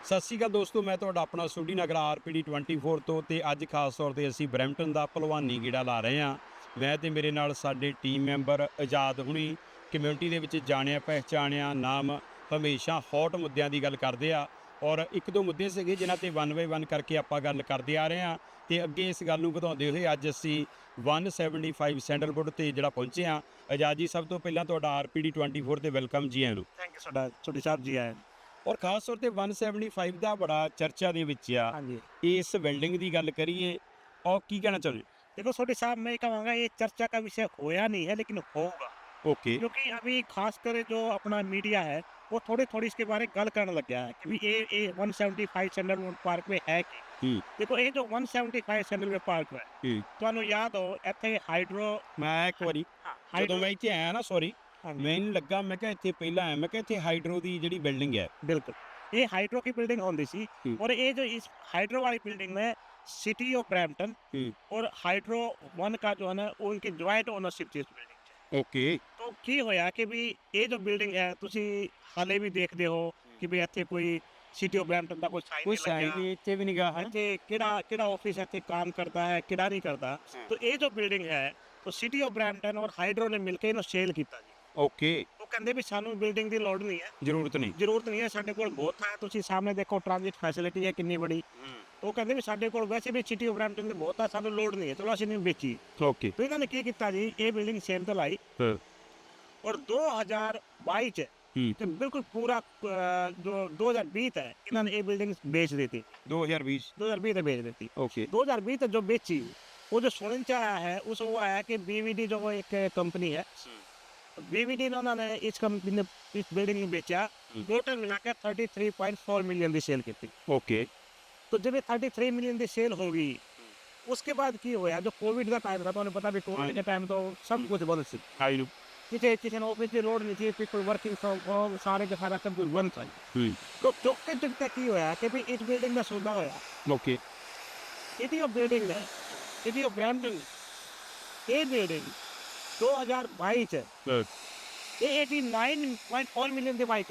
ਸਤਿ ਸ਼੍ਰੀ ਅਕਾਲ ਦੋਸਤੋ, ਮੈਂ ਤੁਹਾਡਾ ਆਪਣਾ ਸਟੂਡੀ ਨਗਰ ਆਰਪੀਡੀ 24 ਤੋਂ ਤੇ ਅੱਜ ਖਾਸ ਤੌਰ ਤੇ ਅਸੀਂ ਬਰੈਂਪਟਨ ਦਾ ਭਲਵਾਨੀ ਗੇੜਾ ਲਾ ਰਹੇ ਹਾਂ। ਮੈਂ ਤੇ ਮੇਰੇ ਨਾਲ ਸਾਡੇ ਟੀਮ ਮੈਂਬਰ ਆਜ਼ਾਦ ਹੁਣੀ ਕਮਿਊਨਿਟੀ ਦੇ ਵਿੱਚ ਜਾਣਿਆ ਪਹਿਚਾਣਿਆ ਨਾਮ ਹਮੇਸ਼ਾ ਹੌਟ ਮੁੱਦਿਆਂ ਦੀ ਗੱਲ ਕਰਦੇ ਆ ਔਰ ਇੱਕ ਦੋ ਮੁੱਦੇ ਸੀਗੇ ਜਿਨ੍ਹਾਂ ਤੇ 1 ਬਾਏ 1 ਕਰਕੇ ਆਪਾਂ ਗੱਲ ਕਰਦੇ ਆ ਰਹੇ ਹਾਂ ਤੇ ਅੱਗੇ ਇਸ ਗੱਲ ਨੂੰ ਵਧਾਉਂਦੇ ਹੋਏ ਅੱਜ ਅਸੀਂ 175 ਸੈਂਡਲਵੁੱਡ ਤੇ ਜਿਹੜਾ ਪਹੁੰਚੇ ਹਾਂ। ਆਜ਼ਾਦ ਜੀ, ਸਭ ਤੋਂ ਪਹਿਲਾਂ ਤੁਹਾਡਾ ਆਰਪੀਡੀ 24 ਤੇ ਵੈਲਕਮ ਜੀ ਆਇਆਂ ਨੂੰ। ਥੈਂਕ ਯੂ ਸਾਡਾ ਛੋਟੇ ਸਾਹਿਬ ਜੀ ਆਏ। ਔਰ ਖਾਸ ਤੌਰ ਤੇ 175 ਦਾ ਬੜਾ ਚਰਚਾ ਦੇ ਵਿੱਚ ਆ। ਹਾਂਜੀ, ਇਸ ਬਿल्डिंग ਦੀ ਗੱਲ करिए और की कहना चाहोगे? देखो छोटे साहब, मैं कहूँगा ये चर्चा का विषय होया नहीं है, लेकिन होगा। ओके। क्योंकि अभी खासकर जो अपना मीडिया है वो थोड़ी इसके बारे में गल करने लग गया है कि भी ये 175 सैंडलवुड पार्क में है कि देखो ये जो 175 सैंडलवुड पार्क है ਤੁਹਾਨੂੰ याद हो ਇੱਥੇ ਹਾਈਡਰੋ मैं एक बारी ਜਦੋਂ ਮੈਂ ਇੱਥੇ ਆਇਆ ਨਾ ਸੌਰੀ ਮੈਨੂੰ ਲੱਗਾ ਮੈਂ ਕਿਹਾ ਇੱਥੇ ਪਹਿਲਾਂ ਆਇਆ ਮੈਂ ਕਿਹਾ ਇੱਥੇ ਹਾਈਡਰੋ ਦੀ ਜਿਹੜੀ ਬਿਲਡਿੰਗ ਹੈ बिल्कुल ये हाइड्रो की बिल्डिंग होती सी और ये जो इस हाइड्रो वाली बिल्डिंग में सिटी ऑफ ब्रैम्पटन और हाइड्रो वन का जो है ना उनकी ज्वाइंट ओनरशिप थी इस बिल्डिंग ओके। तो की होया कि भी ये जो बिल्डिंग है तुसी हाले भी देखते हो कि भी ਇੱਥੇ ਕੋਈ सिटी ऑफ ब्रैम्पटन ਦਾ ਕੋਈ साइन नहीं ਇੱਥੇ भी नहीं गा है ਇੱਥੇ ਕਿਹੜਾ ਆਫਿਸ ਇੱਥੇ काम करता है ਕਿਹੜਾ नहीं करता। तो ये जो बिल्डिंग है तो सिटी ऑफ ब्रैम्पटन और हाइड्रो ने मिलके ਇਹਨੂੰ ਸੇਲ ਕੀਤਾ ਜੀ। ओके। ਉਹ ਕਹਿੰਦੇ ਵੀ ਸਾਨੂੰ ਬਿਲਡਿੰਗ ਦੀ ਲੋੜ ਨਹੀਂ ਹੈ, ਜ਼ਰੂਰਤ ਨਹੀਂ ਹੈ, ਸਾਡੇ ਕੋਲ ਬਹੁਤ ਹੈ। ਤੁਸੀਂ ਸਾਹਮਣੇ ਦੇਖੋ ਟ੍ਰਾਂਜ਼ਿਟ ਫੈਸਿਲਿਟੀ ਹੈ ਕਿੰਨੀ ਬੜੀ। ਉਹ ਕਹਿੰਦੇ ਵੀ ਸਾਡੇ ਕੋਲ ਵੈਸੇ ਵੀ ਸਿਟੀ ਆਫ ਬਰੈਂਪਟਨ ਦੇ ਬਹੁਤ ਆ, ਸਾਨੂੰ ਲੋੜ ਨਹੀਂ ਹੈ, ਚਲੋ ਅਸੀਂ ਨਹੀਂ ਵੇਚੀ। ओके। तो ਇਹਨਾਂ ਨੇ ਕੀ ਕੀਤਾ ਜੀ, ਇਹ ਬਿਲਡਿੰਗ ਸੇਲ ਤੇ ਲਾਈ ਔਰ 2022 ਚ ਤੇ ਬਿਲਕੁਲ ਪੂਰਾ ਜੋ 2020 ਹੈ ਇਹਨਾਂ ਨੇ ਇਹ ਬਿਲਡਿੰਗ ਵੇਚ ਦਿੱਤੀ। 2020 ਤੇ ਵੇਚ ਦਿੱਤੀ। ओके। 2020 ਤੇ ਜੋ ਵੇਚੀ वो जो सुनने च आया है उस वो आया कि BVD जो एक कंपनी है, BVD ने उन्होंने इस कंपनी ने इस बिल्डिंग में बेचा, टोटल मिला के 33.4 मिलियन की सेल की थी। ओके। तो जब ये 33 मिलियन की सेल होगी उसके बाद की होया जो कोविड का टाइम था, तो उन्हें पता भी कोविड के टाइम तो सब कुछ बंद सी, आई नो किसी ने ऑफिस की लोड नहीं थी, पीपल वर्किंग फ्रॉम होम, सारे के सारा सब कुछ बंद था। तो चौके चुकते की होया कि भी इस बिल्डिंग में सौदा होया। ओके। सिटी ऑफ बिल्डिंग है, सिटी ऑफ ब्रैम्पटन ये बिल्डिंग 2022 ये 89.4 ਮਿਲੀਅਨ ਦੀ ਬਾਈ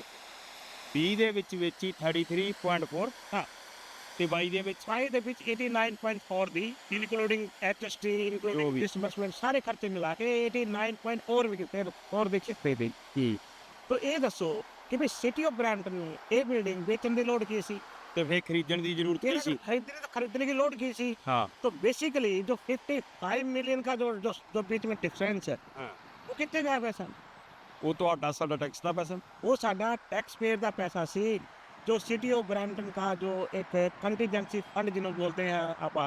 20 ਦੇ ਵਿੱਚ ਵੇਚੀ 33.4 ਹਾਂ ਤੇ 22 ਦੇ ਵਿੱਚ 89.4 ਦੀ ਇਨਕਲੂਡਿੰਗ HST ਇਨਕਲੂਡਿੰਗ ਡਿਸਬਰਸਮੈਂਟ ਸਾਰੇ ਖਰਚੇ ਮਿਲਾ ਕੇ 89.4 ਵਿਕੇ 4 ਦੇ ਚਿੱਤੇ ਦੇ। तो ਇਹ ਦੱਸੋ ਕਿ ਵੀ ਸਿਟੀ ਆਫ ਬਰੈਂਪਟਨ ਨੂੰ ਇਹ ਬਿਲਡਿੰਗ ਵੇਚਣ ਦੀ ਲੋੜ ਕੀ ਸੀ ਤੇ ਫੇਰ ਖਰੀਦਣ ਦੀ ਜ਼ਰੂਰਤ ਕੀ ਸੀ? खरीदने की लोड की सी। हाँ। तो बेसिकली जो 55 मिलियन का जो बीच में डिफरेंस है वो कितने का पैसा? ਉਹ ਤੁਹਾਡਾ ਸਾਡਾ ਟੈਕਸ ਦਾ ਪੈਸਾ वो साडा टैक्स पेयर का पैसा सी। जो सिटी ऑफ ब्रैम्पटन का जो एक कंटीजेंसी फंड जिन्होंने बोलते हैं आपा,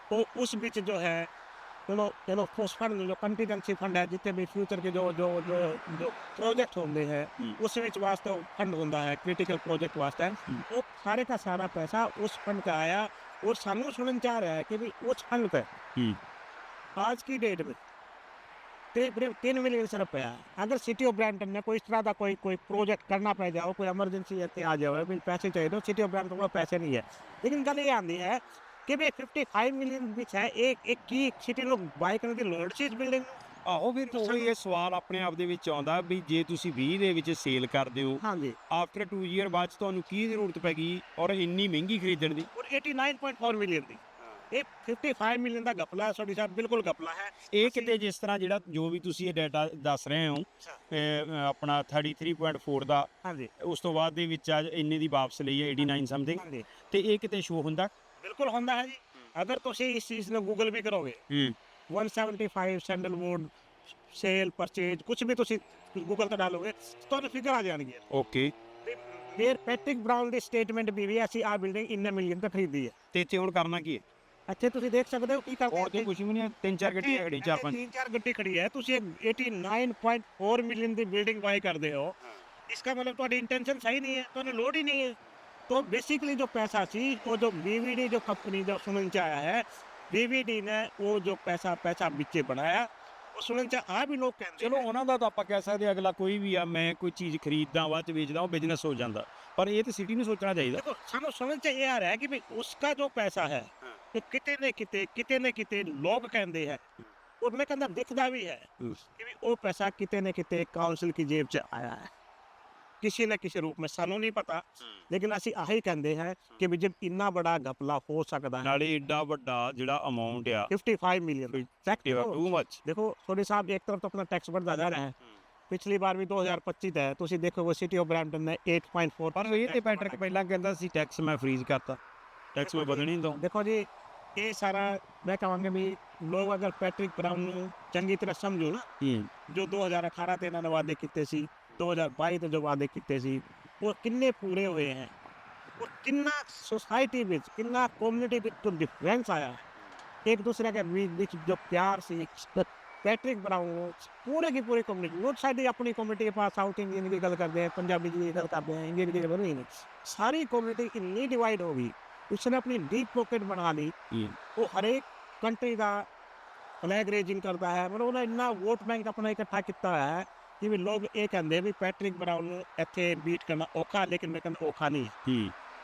वो उस बीच जो है चलो पोस्ट फंड जो कंटीजेंसी फंड है जितने भी फ्यूचर के जो जो जो जो प्रोजेक्ट होंगे हैं उस विच वास्ते फंड होता है क्रिटिकल प्रोजेक्ट वास्ते, वो सारे का सारा पैसा उस फंड का आया। और सानू सुनने चाह रहा है कि भी उस फंड पे आज की डेट में 3 मिलियन रुपया अगर सिटी ऑफ ब्रैम्पटन में कोई इस तरह का कोई प्रोजेक्ट करना पड़ जाओ, कोई एमरजेंसी आ जाओ, कोई पैसे चाहिए, तो सिटी ऑफ ब्रैम्पटन को पैसे नहीं है। लेकिन गल ये आती है कि भी 55 मिलियन ਵਿੱਚ ਹੈ एक की सिटी ਨੂੰ ਬਾਈ ਕਰਨ ਦੀ ਲੋੜ ਸੀ ਇਸ ਬਿਲਡਿੰਗ ਨੂੰ। ਆਹੋ ਫਿਰ ਉਹੀ ਇਹ ਸਵਾਲ ਆਪਣੇ ਆਪ ਦੇ ਵਿੱਚ ਆਉਂਦਾ ਵੀ ਜੇ ਤੁਸੀਂ 20 ਦੇ ਵਿੱਚ ਸੇਲ ਕਰਦੇ ਹੋ ਹਾਂਜੀ ਆਫਟਰ 2 ਈਅਰ ਬਾਅਦ 'ਚ ਤੁਹਾਨੂੰ ਕੀ ਜ਼ਰੂਰਤ ਪੈ ਗਈ ਔਰ ਇੰਨੀ ਮਹਿੰਗੀ ਖਰੀਦਣ ਦੀ? और 89.4 ਮਿਲੀਅਨ ਦੀ ਇਹ 55 ਮਿਲੀਅਨ ਦਾ ਗਪਲਾ ਹੈ ਸਾਡੀ ਸਾਹਿਬ, ਬਿਲਕੁਲ ਗਪਲਾ ਹੈ। ਇਹ ਕਿਤੇ ਜਿਸ ਤਰ੍ਹਾਂ ਜਿਹੜਾ ਜੋ ਵੀ ਤੁਸੀਂ ਇਹ ਡਾਟਾ ਦੱਸ ਰਹੇ ਹੋ ਆਪਣਾ 33.4 ਦਾ ਹਾਂਜੀ ਉਸ ਤੋਂ ਬਾਅਦ ਦੇ ਵਿੱਚ ਅੱਜ ਇੰਨੇ ਦੀ ਵਾਪਸ ਲਈ ਹੈ 89 ਸਮਥਿੰਗ, ਹਾਂਜੀ ਤੇ ਇਹ ਕਿਤੇ ਸ਼ੋ ਹੁੰਦਾ? ਬਿਲਕੁਲ ਹੁੰਦਾ ਹੈ ਜੀ। ਅਗਰ ਤੁਸੀਂ ਇਸ ਚੀਜ਼ ਨੂੰ ਗੂਗਲ ਵੀ ਕਰੋਗੇ 175 ਸੈਂਡਲਵੁੱਡ ਸੇਲ ਪਰਚੇਜ ਕੁਝ ਵੀ ਤੁਸੀਂ ਗੂਗਲ ਤੇ ਡਾਲੋਗੇ ਤੁਹਾਨੂੰ ਫਿਗਰ ਆ ਜਾਣਗੇ। ਓਕੇ। ਫਿਰ ਪੈਟ੍ਰਿਕ ਬਰਾਊਨ ਦੀ ਸਟੇਟਮੈਂਟ ਵੀ ਅਸੀਂ ਆ ਬਿਲਡਿੰਗ ਇੰਨੇ ਮਿਲੀਅਨ ਤੇ ਖਰੀਦੀ ਹੈ। ਤੇ ਇੱਥੇ ਹੁਣ ਕਰਨਾ ਕੀ ਹੈ? ਅੱਛਾ ਤੁਸੀਂ ਦੇਖ ਸਕਦੇ ਹੋ ਕੀ ਕਰਦੇ ਹੋਰ ਤੇ ਕੁਝ ਵੀ ਨਹੀਂ, 3-4 ਗੱਡੀਆਂ ਖੜੀ 4-5 3-4 ਗੱਡੀ ਖੜੀ ਹੈ, ਤੁਸੀਂ 89.4 ਮਿਲੀਅਨ ਦੀ ਬਿਲਡਿੰਗ ਬਾਈ ਕਰਦੇ ਹੋ। इसका मतलब ਤੁਹਾਡੀ ਇੰਟੈਂਸ਼ਨ ਸਹੀ ਨਹੀਂ ਹੈ, ਤੁਹਾਨੂੰ ਲੋੜ ਹੀ नहीं है। तो बेसिकली जो पैसा सी वो जो BVD जो कंपनी जो सुनने च आया है, BVD ने वो जो पैसा बिचे बनाया वो सुनने च आ भी लोग कहते ਚਲੋ ਉਹਨਾਂ ਦਾ ਤਾਂ ਆਪਾਂ ਕਹਿ ਸਕਦੇ ਅਗਲਾ ਕੋਈ ਵੀ ਆ ਮੈਂ ਕੋਈ ਚੀਜ਼ ਖਰੀਦਦਾ ਬਾਅਦ ਚ ਵੇਚਦਾ ਉਹ ਬਿਜ਼ਨਸ ਹੋ ਜਾਂਦਾ, ਪਰ ਇਹ ਤਾਂ ਸਿਟੀ ਨੂੰ ਸੋਚਣਾ ਚਾਹੀਦਾ। देखो सानू सुनने च ये आ रहा है कि भाई उसका जो पैसा है वो किते ने किते लोग कहते हैं और मैं कहना दिखता भी है कि भी वो पैसा किते ने किते काउंसिल की जेब च आया है। ਕਿਸੇ ਨਾ ਕਿਸੇ ਰੂਪ ਵਿੱਚ ਸਾਨੂੰ ਨਹੀਂ ਪਤਾ, ਲੇਕਿਨ ਅਸੀਂ ਆਹੀ ਕਹਿੰਦੇ ਹਾਂ ਕਿ ਵੀ ਜਦ ਇੰਨਾ ਬੜਾ ਘਪਲਾ ਹੋ ਸਕਦਾ ਹੈ ਨਾਲੇ ਏਡਾ ਵੱਡਾ ਜਿਹੜਾ ਅਮਾਉਂਟ ਆ 55 ਮਿਲੀਅਨ ਟੂ ਮਚ। ਦੇਖੋ ਤੁਹਾਡੇ ਸਾਹਿਬ ਇੱਕ ਤਰਫ ਤਾਂ ਆਪਣਾ ਟੈਕਸ बढ़ता जा रहा है, ਪਿਛਲੀ ਵਾਰ ਵੀ 2025 ਦਾ ਹੈ, ਤੁਸੀਂ ਦੇਖੋਗੇ ਸਿਟੀ ਆਫ ਬਰੈਂਪਟਨ ਨੇ 8.4 ਪਰ ਇਹ ਤੇ ਪੈਟਰਿਕ ਪਹਿਲਾਂ ਕਹਿੰਦਾ ਸੀ ਟੈਕਸ ਮੈਂ ਫ੍ਰੀਜ਼ ਕਰਤਾ, ਟੈਕਸ ਮੈਂ ਵਧਣ ਹੀ ਨਹੀਂ ਦਊਂ। ਦੇਖੋ ਜੀ ਇਹ ਸਾਰਾ ਮੈਂ ਕਹਾਂਗਾ ਵੀ ਲੋਕ ਅਗਰ ਪੈਟਰਿਕ ਬਰਾਊਨ ਨੂੰ ਚੰਗੀ ਤਰ੍ਹਾਂ ਸਮਝੋ ਨਾ, ਜੋ 2018 ਤੇ ਇਹਨਾਂ ਨੇ ਵਾਅਦੇ ਕੀਤੇ ਸੀ, 2022 ਤੇ ਜੋ ਵਾਅਦੇ ਕੀਤੇ ਸੀ, ਉਹ ਕਿੰਨੇ ਪੂਰੇ ਹੋਏ ਹੈ, और कितना सोसाइटी में कितना कम्युनिटी में जो डिफरेंस आया है एक दूसरे के बीच जो प्यार से पैट्रिक ब्राउन पूरे की पूरी कम्युनिटी नॉर्थ साइड अपनी कम्युनिटी के पास साउथ इंडियन की गल करते हैं, पंजाबी की गल करते हैं, इंडियन की गल नहीं, सारी कम्युनिटी इतनी डिवाइड हो गई, उसने अपनी डीप पॉकेट बना ली। वो हर एक कंट्री का फ्लैग रेजिंग करता है, मतलब उन्हें इतना वोट बैंक अपना इकट्ठा किया है कि भी लोग ये कहते भी पैट्रिक ब्राउन इतने बीट करना औखा, लेकिन मैं कहता औखा नहीं है।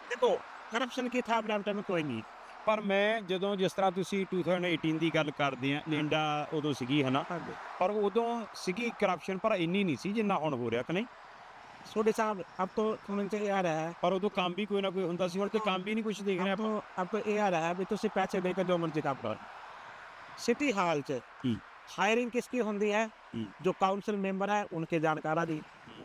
देखो करप्शन की था ब्रैम्पटन में कोई नहीं, ਪਰ ਮੈਂ ਜਦੋਂ ਜਿਸ ਤਰ੍ਹਾਂ ਤੁਸੀਂ 2018 ਦੀ ਗੱਲ ਕਰਦੇ ਆ, ਲਿੰਡਾ ਉਦੋਂ ਸੀਗੀ ਹਨਾ, ਪਰ ਉਦੋਂ ਸੀਗੀ ਕਰਪਸ਼ਨ, ਪਰ ਇੰਨੀ ਨਹੀਂ ਸੀ ਜਿੰਨਾ ਹੁਣ ਹੋ ਰਿਹਾ ਕਿ ਨਹੀਂ। सोडे साहब अब तो समझ से आ रहा है, ਪਰ ਉਦੋਂ ਕੰਮ ਵੀ ਕੋਈ ਨਾ ਕੋਈ ਹੁੰਦਾ ਸੀ, ਹੁਣ ਤੇ ਕੰਮ ਵੀ ਨਹੀਂ ਕੁਝ ਦੇਖ ਰਹੇ ਆਪਾਂ। अब तो ये आ रहा है भी तुम पैसे देकर जो मर्जी काम करो। सिटी हॉल च हायरिंग किसकी होती है, जो काउंसिल मेंबर है उनके जानकारा दी,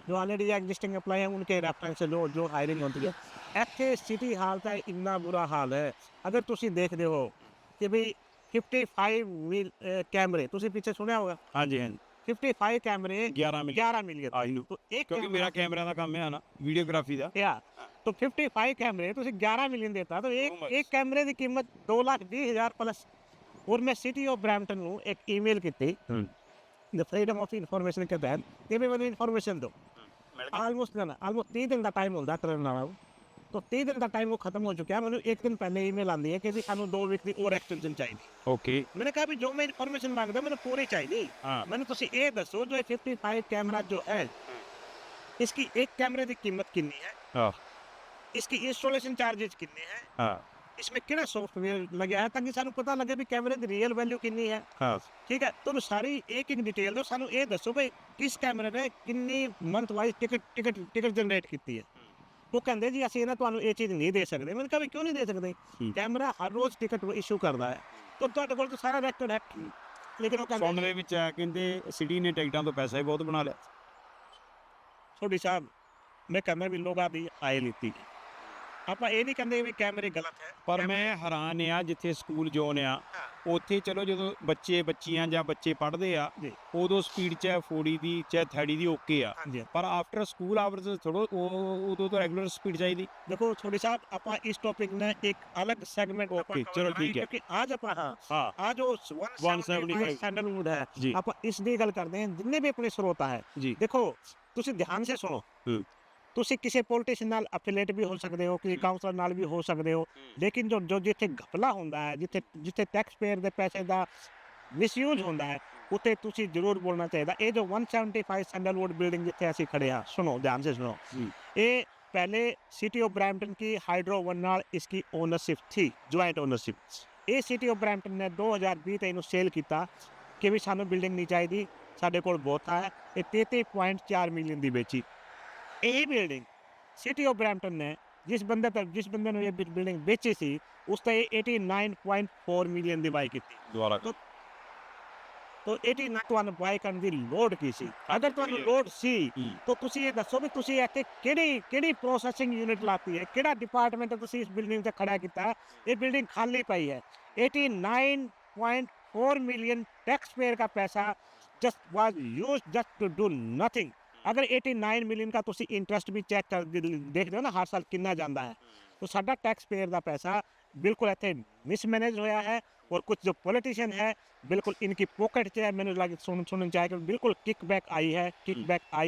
जो ऑलरेडी एग्जिस्टिंग एम्प्लॉय है उनके रेफरेंस से जो हायरिंग होती है। ਇੱਥੇ सिटी हॉल का इन्ना बुरा हाल है, अगर तुम देखते हो कि भी 55 कैमरे तुम पीछे सुनिया होगा, हाँ जी हाँ जी, 55 कैमरे 11 मिलियन ਆਈ ਨੂੰ, तो एक ਕਿਉਂਕਿ ਮੇਰਾ ਕੈਮਰਾ ਦਾ ਕੰਮ ਹੈ ਨਾ, ਵੀਡੀਓਗ੍ਰਾਫੀ ਦਾ। या तो 55 कैमरे तुम 11 मिलियन देता, तो एक कैमरे की कीमत 2,20,000 प्लस। और मैं सिटी ऑफ ब्रैम्पटन ਨੂੰ एक ईमेल की द फ्रीडम ऑफ इंफॉर्मेशन के तहत कि भी मैंने इंफॉर्मेशन दो, ऑलमोस्ट 30 दिन का टाइम होता करने वाला, तो 30 दिन का टाइम वो खत्म हो चुका है। मैंने एक दिन पहले ईमेल आती है कि सानू 2 वीक की और एक्सटेंशन चाहिए। ਓਕੇ, मैंने कहा भी जो मैं इंफॉर्मेशन मांगता मैंने पूरी चाहिए। हाँ। मैंने तुसी ये दसो जो 55 कैमरा जो है इसकी एक कैमरे की कीमत कितनी है, हाँ इसकी इंस्टॉलेशन चार्जेस कितने हैं, हाँ इसमें किहड़ा सॉफ्टवेयर लगे है, ताकि सानू पता लगे भी कैमरे की रियल वैल्यू कितनी है। हाँ ठीक है, तुम सारी एक डिटेल दो, सानू ये दसो भाई किस कैमरे ने कितनी मंथ वाइज टिकट जनरेट की है। वो कहते जी असं ना तुहानू ये चीज़ नहीं दे सकते। मैंने कहा भी क्यों नहीं दे सकते, कैमरा हर रोज़ टिकट इशू करता है, तो तुहाडे कोल तो सारा रैकॉर्ड है। लेकिन वो कहते ਸੁਣਨ ਦੇ ਵਿੱਚ ਆ ਕਹਿੰਦੇ ਸਿਟੀ ਨੇ ਟਿਕਟਾਂ ਤੋਂ ਪੈਸਾ ਹੀ ਬਹੁਤ ਬਣਾ ਲਿਆ। छोटी साहब मैं कहना भी लोग आदि आए लीती, आप ये नहीं कहते भी कैमरे गलत है। ਪਰ ਮੈਂ ਹੈਰਾਨ ਆ, ਜਿੱਥੇ ਸਕੂਲ ਜ਼ੋਨ ਆ ਉੱਥੇ ਚਲੋ ਜਦੋਂ ਬੱਚੇ ਬੱਚੀਆਂ ਜਾਂ ਬੱਚੇ ਪੜ੍ਹਦੇ ਆ ਜੀ। ਉਦੋਂ ਸਪੀਡ ਚਾਹੇ 40 ਦੀ ਚਾਹੇ 30 ਦੀ ਓਕੇ ਆ, हाँ जी, ਪਰ ਆਫਟਰ ਸਕੂਲ ਆਵਰਸ ਥੋੜੋ ਉਦੋਂ ਤਾਂ ਰੈਗੂਲਰ ਸਪੀਡ ਚਾਹੀਦੀ। देखो छोटी साहब आप इस टॉपिक ने एक अलग सेगमेंट ओके, चलो ठीक है। क्योंकि आज आप हाँ ਹਾਂ आज वो 175 सैंडलवुड है, जी। आप इसकी गल करते हैं जिन्ने भी अपने स्रोता है। ਜੀ, देखो तुसी ध्यान से सुनो, ਤੁਸੀਂ ਕਿਸੇ ਪੋਲੀਟੀਸ਼ੀਅਨ ਨਾਲ ਅਫੀਲੀਏਟ ਵੀ ਹੋ ਸਕਦੇ ਹੋ, ਕਿਸੇ ਕਾਉਂਸਲਰ ਨਾਲ ਵੀ ਹੋ ਸਕਦੇ ਹੋ, ਲੇਕਿਨ ਜੋ ਜਿੱਥੇ ਘਪਲਾ ਹੁੰਦਾ ਹੈ, ਜਿੱਥੇ ਟੈਕਸ ਪੇਅਰ ਦੇ ਪੈਸੇ ਦਾ ਮਿਸਯੂਜ਼ ਹੁੰਦਾ ਹੈ, ਉੱਥੇ ਤੁਸੀਂ ਜ਼ਰੂਰ ਬੋਲਣਾ ਚਾਹੀਦਾ। ਇਹ ਜੋ 175 सैंडलवुड बिल्डिंग जिथे ਅਸੀਂ खड़े हाँ, सुनो ध्यान से सुनो, ये पहले सिटी ऑफ ब्रैम्पटन की हाइड्रो वन नाल इसकी ओनरशिप थी, ज्वाइंट ओनरशिप। ये सिटी ऑफ ब्रैम्पटन ने 2020 ਇਹਨੂੰ ਸੇਲ ਕੀਤਾ ਕਿ ਵੀ ਸਾਨੂੰ ਬਿਲਡਿੰਗ ਨਹੀਂ ਚਾਹੀਦੀ, ਸਾਡੇ ਕੋਲ ਬਹੁਤ ਹੈ। ਇਹ 33.4 ਮਿਲੀਅਨ ਦੀ ਵੇਚੀ। यही बिल्डिंग सिटी ऑफ ब्रैम्पटन ने जिस बंदे ने ये बिल्डिंग बेची थी उसने 89.4 मिलियन दी बाई की थी। ਦੁਬਾਰਾ तो 89 ਤੁਹਾਨੂੰ ਬਾਈ ਕਰਨ ਦੀ ਲੋੜ ਕੀ ਸੀ? ਅਗਰ ਤੁਹਾਨੂੰ ਲੋੜ ਸੀ ਤਾਂ ਤੁਸੀਂ ਇਹ ਦੱਸੋ ਵੀ ਤੁਸੀਂ ਇੱਥੇ ਕਿਹੜੀ ਪ੍ਰੋਸੈਸਿੰਗ ਯੂਨਿਟ ਲਾਤੀ ਹੈ, ਕਿਹੜਾ ਡਿਪਾਰਟਮੈਂਟ ਤੁਸੀਂ ਇਸ ਬਿਲਡਿੰਗ ਤੇ ਖੜਾ ਕੀਤਾ। ਇਹ ਬਿਲਡਿੰਗ ਖਾਲੀ ਪਈ ਹੈ। 89.4 मिलियन टैक्स पेयर का पैसा just was used just to do nothing. अगर 89 मिलियन का तुसी इंटरेस्ट भी चेक कर देखते हो ना हर साल कितना जाता है, तो साडा टैक्स पेयर का पैसा बिल्कुल इतने मिसमैनेज होया है। और कुछ जो पॉलिटिशियन है बिल्कुल इनकी पॉकेट च है, मैंने लगे सुनने चाहिए कि बिल्कुल किकबैक आई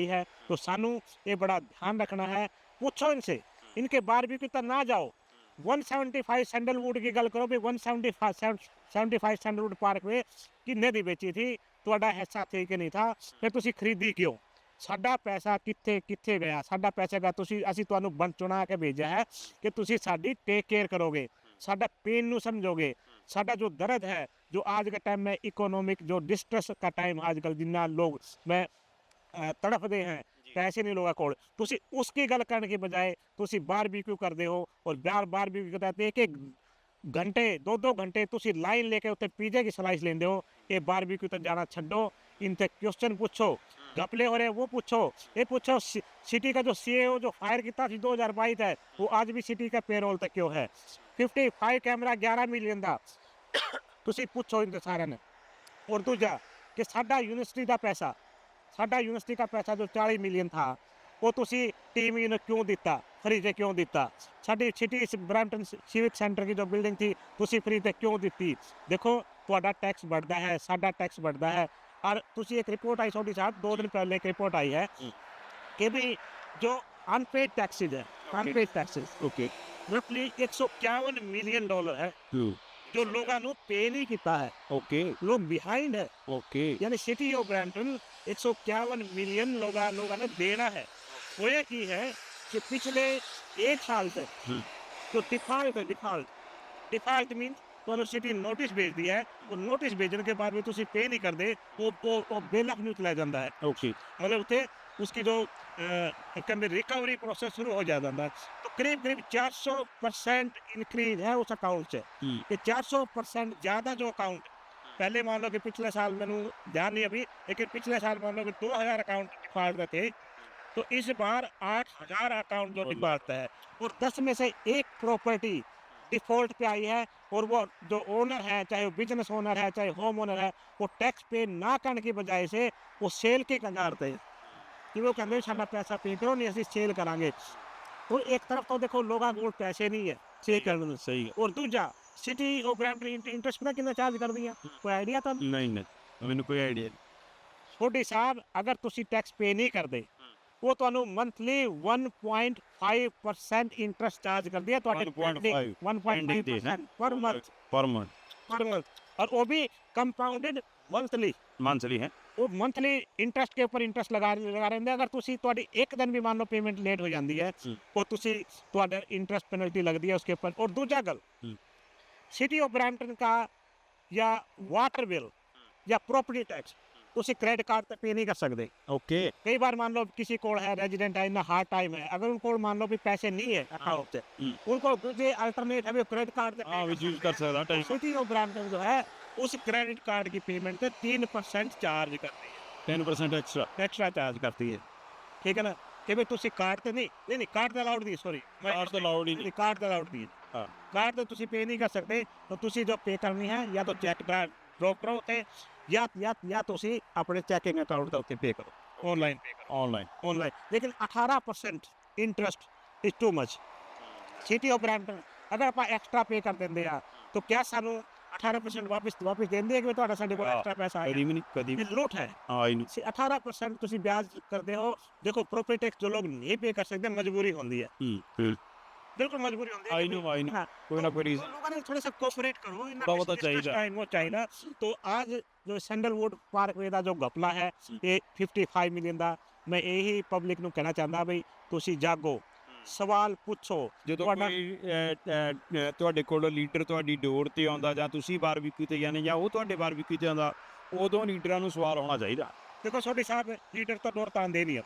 है। तो सानू ये बड़ा ध्यान रखना है। पूछो इनसे, इनके बारबेक्यू तक ना जाओ। 175 सैंडलवुड की गल करो भी 175 सैंडलवुड पार्क में किन्ने दी बेची थी, ਤੁਹਾਡਾ हिस्सा थे कि नहीं था, फिर तुसी खरीदी क्यों? ਸਾਡਾ ਪੈਸਾ ਕਿੱਥੇ ਗਿਆ? ਸਾਡਾ ਪੈਸਾ ਗਾ ਅਸੀਂ ਤੁਹਾਨੂੰ ਬਣ ਚੁਣਾ ਕੇ ਭੇਜਿਆ ਹੈ ਕਿ ਤੁਸੀਂ ਸਾਡੀ ਟੇਕ केयर करोगे, साडा पेन ਨੂੰ समझोगे। साडा जो दर्द है, जो आज के टाइम में इकोनॉमिक जो डिस्ट्रेस का टाइम आजकल जितना लोग में तड़फते हैं, ਪੈਸੇ ਨਹੀਂ ਲੋਕਾਂ ਕੋਲ। ਤੁਸੀਂ ਉਸकी ਗੱਲ ਕਰਨ ਕੇ ਬਜਾਏ ਤੁਸੀਂ ਬਾਰਬੀਕਿਊ ਕਰਦੇ ਹੋ, ਔਰ ਬਾਰਬੀਕਿਊ ਕਰਦਾ ਤੇ ਇੱਕ ਘੰਟੇ 2-2 ਘੰਟੇ ਤੁਸੀਂ ਲਾइन लेके ਉੱਤੇ ਪੀਜ਼ੇ की स्लाइस लेंदे हो। ये बारबेक्यू तक जाना छड्डो, इनसे क्वेश्चन पूछो, घपले हो रहे वो पूछो। ये पूछो सिटी का जो CEO जो फायर किया 2022 है वो आज भी सिटी का पेरोल तक क्यों है। 55 कैमरा 11 मिलियन ਦਾ ਤੁਸੀਂ ਪੁੱਛੋ ਇਹਨਾਂ ਸਾਰਿਆਂ ਨੇ। और दूजा कि साडा यूनिवर्सिटी का पैसा, साडा यूनिवर्सिटी का पैसा जो 40 मिलियन था वो तुसी टीम ने क्यों दिता, फ्री से क्यों दिता। साडी सिटी ब्रैम्पटन सिविक सेंटर की जो बिल्डिंग थी तुसी फ्री से क्यों दिती। देखो तुहाडा टैक्स बढ़ता है, साडा टैक्स बढ़ता है। और तुसी एक रिपोर्ट आई छोटी साहब 2 दिन पहले एक रिपोर्ट आई है कि भी जो अनपेड टैक्सेज है, अनपेड टैक्सेज ओके रफली $151 मिलियन है जो लोगों ने पे नहीं किया है। ओके लोग बिहाइंड है, ओके यानी सिटी ऑफ ब्रैम्पटन 151 मिलियन लोगों ने देना है। वो ये की है कि पिछले 1 साल से जो डिफॉल्ट है, डिफॉल्ट मीन तो सिटी नोटिस भेज दिया है, वो नोटिस भेजने के बाद भी तुम पे नहीं कर दे वो बेलख नहीं चला जाता है। ओके मतलब उसे उसकी जो रिकवरी प्रोसेस शुरू हो जाता है। तो करीब 400% इंक्रीज है उस अकाउंट से। ये 400% ज़्यादा जो अकाउंट पहले मान लो कि पिछले साल मैंने ध्यान नहीं अभी, लेकिन पिछले साल मान लो कि 2000 अकाउंट डिफॉल्ट थे, तो इस बार 8000 अकाउंट जो डिफॉल्ट है और 10 में से एक प्रॉपर्टी डिफॉल्ट पे आई है। और वो जो ओनर है, चाहे वो बिजनेस ओनर है चाहे होम ओनर है, वो टैक्स पे ना करने की बजाय से वो सेल के कगारते हैं कि वो कहते हैं साडा पैसा पे करो नहीं असं सेल करांगे। तो एक तरफ तो देखो लोगों को पैसे नहीं है सेल करने में, सही है। और दूजा सिटी ऑफ ब्रैम्पटन इंटरेस्ट पता कितना चार्ज कर दिया, कोई आइडिया था? नहीं नहीं मैंने कोई आइडिया छोटी साहब अगर तुसी टैक्स पे नहीं करते वो ਤੁਹਾਨੂੰ ਮੰਥਲੀ 1.5% ਇੰਟਰਸਟ ਚਾਰਜ ਕਰਦੀ ਹੈ ਤੁਹਾਡੇ 1.5% ਪਰ ਮੰਥ पर मंथ और वो भी कंपाउंडेड मंथली मंथली है वो मंथली इंटरेस्ट के ऊपर इंटरेस्ट लगा रहे हैं। अगर तुसी ਤੁਹਾਡੀ ਇੱਕ ਦਿਨ ਵੀ ਮੰਨ ਲਓ ਪੇਮੈਂਟ ਲੇਟ ਹੋ ਜਾਂਦੀ ਹੈ ਉਹ ਤੁਸੀਂ ਤੁਹਾਡਾ इंटरेस्ट पेनल्टी लगती है उसके ऊपर। और दूसरा गल सिटी ऑफ ब्रैम्पटन का या वाटर बिल या प्रॉपर्टी टैक्स तुसी क्रेडिट कार्ड पे पे नहीं कर सकते। ओके कई बार मान लो किसी को है रेजिडेंट है, इतना हार्ड टाइम है, अगर उनको मान लो भी पैसे नहीं है अकाउंट से, उनको दूसरे अल्टरनेट है क्रेडिट कार्ड से हाँ भी यूज कर सकता टाइम सिटी ऑफ ब्रैम्पटन जो है उस क्रेडिट कार्ड की पेमेंट पे 3% चार्ज करती है, 10% एक्स्ट्रा चार्ज करती है। ठीक है ना कि भाई तुसी कार्ड ते नहीं कार्ड ते अलाउड दी, सॉरी कार्ड तो अलाउड ही नहीं। कार्ड ते अलाउड दी, हाँ कार्ड ते तुसी पे नहीं कर सकते। तो तुसी जो पे करनी है या तो चेक ड्रॉप करो ते या तुसी अपने चेकिंग अकाउंट के उत्ते पे करो, ऑनलाइन पे करो, ऑनलाइन लेकिन 18% interest is too much. City of Brampton अगर आप एक्स्ट्रा पे कर देंगे तो क्या सानू 18% वापस देंगे कि ਤੁਹਾਡਾ ਸਾਡੇ ਕੋਲ एक्स्ट्रा पैसा आएगा? कभी भी नहीं कभी ये लूट है। हाँ ही नहीं 18% तुसी ब्याज करते हो। देखो प्रॉपर्टी टैक्स जो लोग नहीं पे कर सकते मजबूरी होती है, बिल्कुल मजबूरी होती है। आई नो हाँ, कोई ना कोई रीजन लोगों ने थोड़ा सा कोऑपरेट करो, थोड़ा बहुत चाहिए। वो चाहिए। तो आज जो सैंडलवुड पार्कवे ਦਾ ਜੋ ਘਪਲਾ ਹੈ ਇਹ 55 ਮਿਲੀਅਨ ਦਾ, ਮੈਂ ਇਹੀ ਪਬਲਿਕ ਨੂੰ ਕਹਿਣਾ ਚਾਹੁੰਦਾ ਬਈ ਤੁਸੀਂ ਜਾਗੋ, ਸਵਾਲ ਪੁੱਛੋ। ਜਦੋਂ ਕੋਈ ਤੁਹਾਡੇ ਕੋਲ ਲੀਡਰ ਤੁਹਾਡੀ ਡੋਰ ਤੇ ਆਉਂਦਾ ਜਾਂ ਤੁਸੀਂ ਬਾਰਬੀਕਿਊ ਤੇ ਜਾਂਦੇ ਜਾਂ ਉਹ ਤੁਹਾਡੇ ਬਾਰਬੀਕਿਊ ਤੇ ਆਉਂਦਾ, ਉਦੋਂ ਲੀਡਰਾਂ ਨੂੰ ਸਵਾਲ ਹੋਣਾ ਚਾਹੀਦਾ। देखो छोटे साहब लीडर तो दौड़ तान दे नहीं है,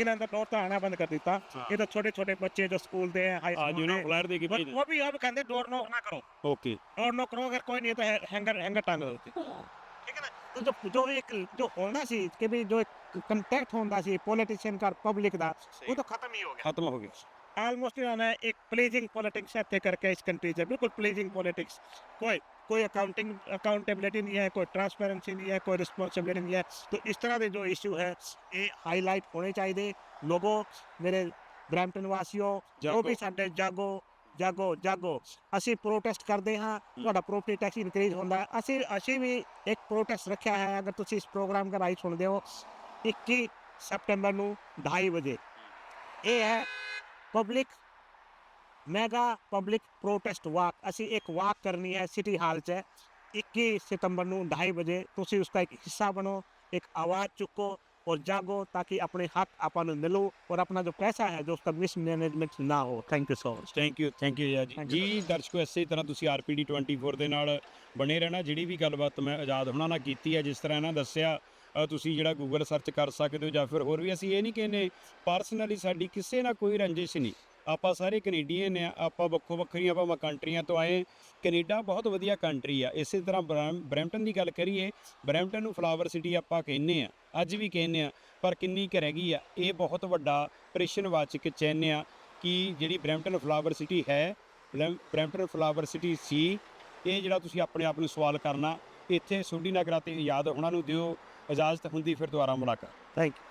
इन्होंने दौड़ तो आना बंद कर दिता। ये तो छोटे छोटे बच्चे जो स्कूल दे हाई स्कूल वो भी अब कहते डोर नॉक ना करो। ओके डोर नॉक करो, अगर कोई नहीं तो हैंगर टांग दो, ठीक है ना। तो जो एक जो होना सी कि भी जो एक कंटैक्ट होता सी पॉलिटिशियन का पब्लिक दा वो तो खत्म ही हो गया, खत्म हो गया। ऑलमोस्ट इन्होंने एक प्लीजिंग पॉलिटिक्स है करके इस कंट्री से, बिल्कुल प्लीजिंग पॉलिटिक्स। कोई अकाउंटेबिलिटी नहीं है, कोई ट्रांसपेरेंसी नहीं है, कोई रिस्पॉन्सिबिलिटी नहीं है। तो इस तरह के जो इशू है ये हाईलाइट होने चाहिए। लोगों मेरे ब्रैम्पटन वासियों जो भी साडे जागो जागो जागो असी प्रोटेस्ट करते हाँ, ਤੁਹਾਡਾ प्रॉपर्टी टैक्स इनक्रीज होता है। असी भी एक प्रोटेस्ट रखा है, अगर तुम इस प्रोग्राम का राइट सुनते हो 21 सितंबर ਨੂੰ 2:30 ਵਜੇ ये है पब्लिक मैगा पब्लिक प्रोटेस्ट वाक। असी एक वाक करनी है सिटी हाल च 21 सितंबर ਨੂੰ 2:30 ਵਜੇ। तुसी उसका एक हिस्सा बनो, एक आवाज़ चुको और जागो ताकि अपने हक अपन मिलो और अपना जो पैसा है जो उसका मिसमैनेजमेंट ना हो। Thank you so much. Thank you ਜੀ ਦਰਸ਼ਕੋ ਇਸੇ ਤਰ੍ਹਾਂ ਤੁਸੀਂ RPD 24 ਦੇ ਨਾਲ ਬਣੇ ਰਹਿਣਾ। ਜਿਹੜੀ ਵੀ ਗੱਲਬਾਤ ਮੈਂ ਆਜ਼ਾਦ ਹੁਣਾਂ ਨਾਲ ਕੀਤੀ ਹੈ, ਜਿਸ ਤਰ੍ਹਾਂ ਇਹਨਾਂ ਦੱਸਿਆ ਤੁਸੀਂ ਜਿਹੜਾ ਗੂਗਲ ਸਰਚ ਕਰ ਸਕਦੇ ਹੋ, ਜਾਂ ਫਿਰ ਹੋਰ ਵੀ। ਅਸੀਂ ਇਹ ਨਹੀਂ ਕਹਿੰਦੇ ਪਰਸਨਲੀ ਸਾਡੀ ਕਿਸੇ ਨਾਲ ਕੋਈ ਰੰਜਿਸ਼ ਨਹੀਂ, ਆਪਾਂ ਸਾਰੇ ਕੈਨੇਡੀਅਨ ਆ, ਆਪਾਂ ਵੱਖੋ ਵੱਖਰੀਆਂ ਭਾਵੇਂ ਕੰਟਰੀਆਂ ਤੋਂ ਆਏ। ਕੈਨੇਡਾ ਬਹੁਤ ਵਧੀਆ ਕੰਟਰੀ ਆ। ਇਸੇ ਤਰ੍ਹਾਂ ਬਰੈਂਪਟਨ ਦੀ ਗੱਲ ਕਰੀਏ, ਬਰੈਂਪਟਨ ਨੂੰ ਫਲਾਵਰ ਸਿਟੀ ਆਪਾਂ ਕਹਿੰਦੇ ਆ, ਅੱਜ ਵੀ ਕਹਿੰਦੇ ਆ, ਪਰ ਕਿੰਨੀ ਕੁ ਰਹਿ ਗਈ ਆ। ਇਹ ਬਹੁਤ ਵੱਡਾ ਪ੍ਰਸ਼ਨਵਾਚਕ ਚਿੰਨ੍ਹ ਆ ਕਿ ਜਿਹੜੀ ਬਰੈਂਪਟਨ ਫਲਾਵਰ ਸਿਟੀ ਹੈ, ਬਰੈਂਪਟਨ ਫਲਾਵਰ ਸਿਟੀ ਸੀ। ਇਹ ਜਿਹੜਾ ਤੁਸੀਂ ਆਪਣੇ ਆਪ ਨੂੰ ਸਵਾਲ ਕਰਨਾ, ਇੱਥੇ ਸੋਢੀ ਨਗਰ ਅਤੇ ਆਜ਼ਾਦ ਉਹਨਾਂ ਨੂੰ ਦਿਓ ਇਜਾਜ਼ਤ। ਹੁੰਦੀ ਫਿਰ ਦੁਬਾਰਾ ਮੁਲਾਕਾਤ। Thank you.